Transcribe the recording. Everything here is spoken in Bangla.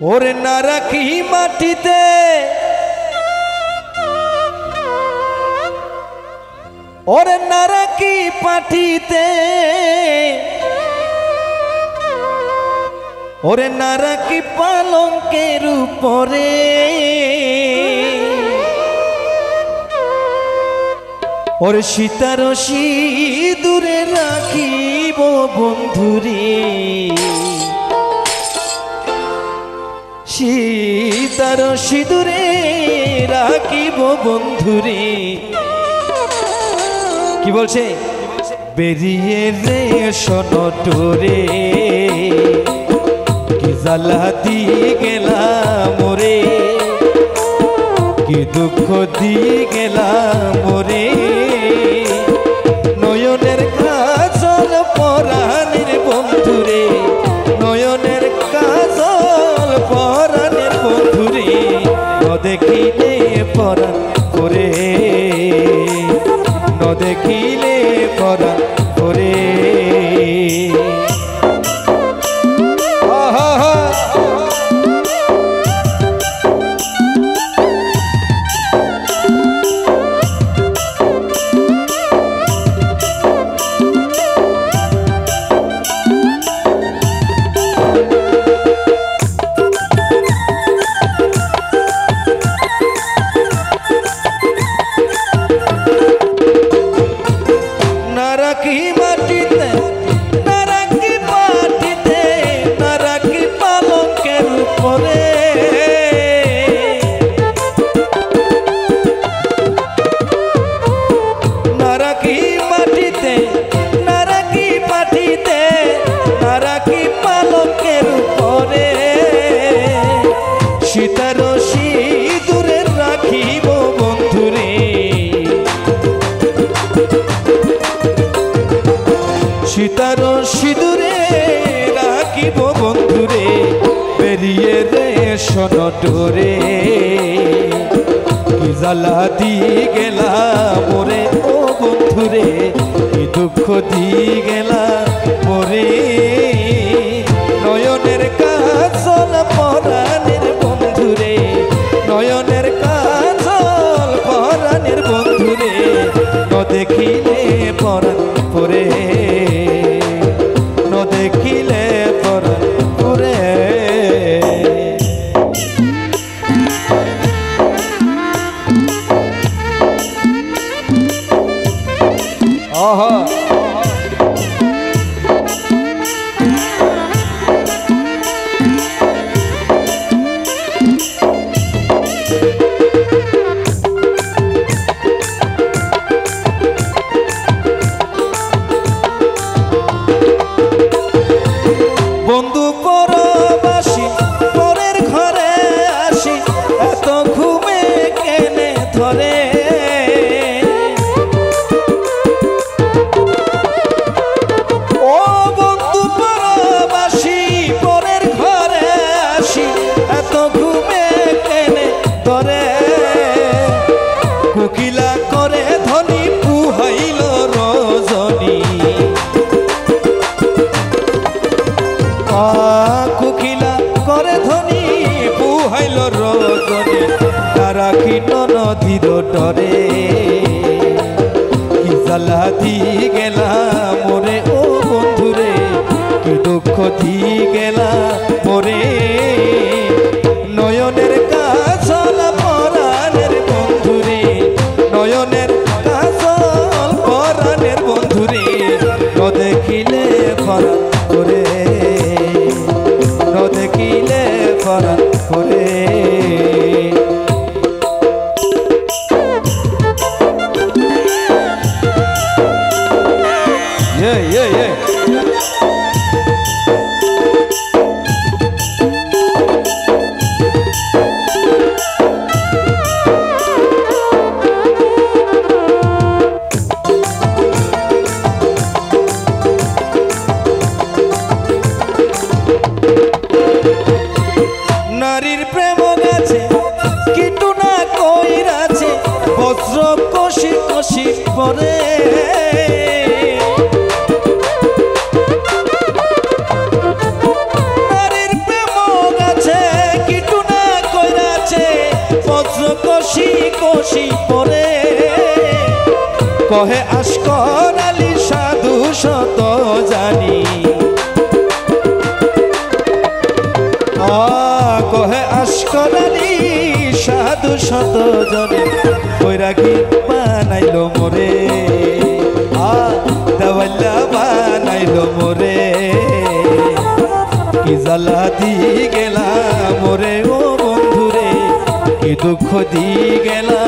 ওরে নারাকি মাটিতে ওরে নারাকি পাটিতে ওরে নারাকি পালঙ্কের উপরে ওরে সীতার সিঁদুরে রাখিব বন্ধুরে সীতার সিঁদুরে রাখিব বন্ধুরে। কি বলছে? বেরিয়ে রে সোনটুরে কি জ্বালা দিয়ে গেলাম মোরে কি দুঃখ দিয়ে গেলাম মোরে নয়নের কাজল পরাণের বন্ধুরে নয়নের কাজল পরাণের বন্ধুরে দেখিলে পরাণ করে দেখিলে পরাণ করে। সীতার সিঁদুরে রাখিব বন্ধুরে সীতার সিঁদুরে রাখিব বন্ধুরে বেরিয়ে রে সোনটুরে কি জ্বালা দিয়ে গেলাম মোরে ও বন্ধুরে কি দুঃখ দিয়ে গেলাম মোরে নয়নের কাজল পরাণের বন্ধুরে নয়নের কাজল পরাণের বন্ধুরে দেখিলে পরাণ পরে দেখিলে পরাণ পরে। আহা বন্ধু পরবাসী পরের ঘরে আসি এত ঘুমে কেনে ধরে ও বন্ধু পরবাসী পরের ঘরে আসি এত ঘুমে কেনে ধরে কোকিলা করে ধ্বনি পুহাইল রজনী কোকিলা করে ধ্বনি পুহাইল রজনী নারাকি নদীর ডরে কি জ্বালা দিয়ে গেলাম মোরে ও বন্ধুরে কি দুঃখ দিয়ে গেলাম মোরে নয়নের কাজল পরাণের বন্ধুরে নয়নের কাজল পরাণের বন্ধুরে দেখিলে পরাণ করে দেখিলে পরাণ করে। নারীর প্রেম গেছে কিটু না কইরাছে বজ্র কষি কষি পরে কহে আশকর আলী সাধু শত জানি কহে আশকর আলী সাধু শত জনে বৈরাগী বানাইলো মোরে দেওয়াল্লা বানাইলো মোরে কি জ্বালা দি গেলা মোরে ও বন্ধুরে কি দুঃখ দি গেলা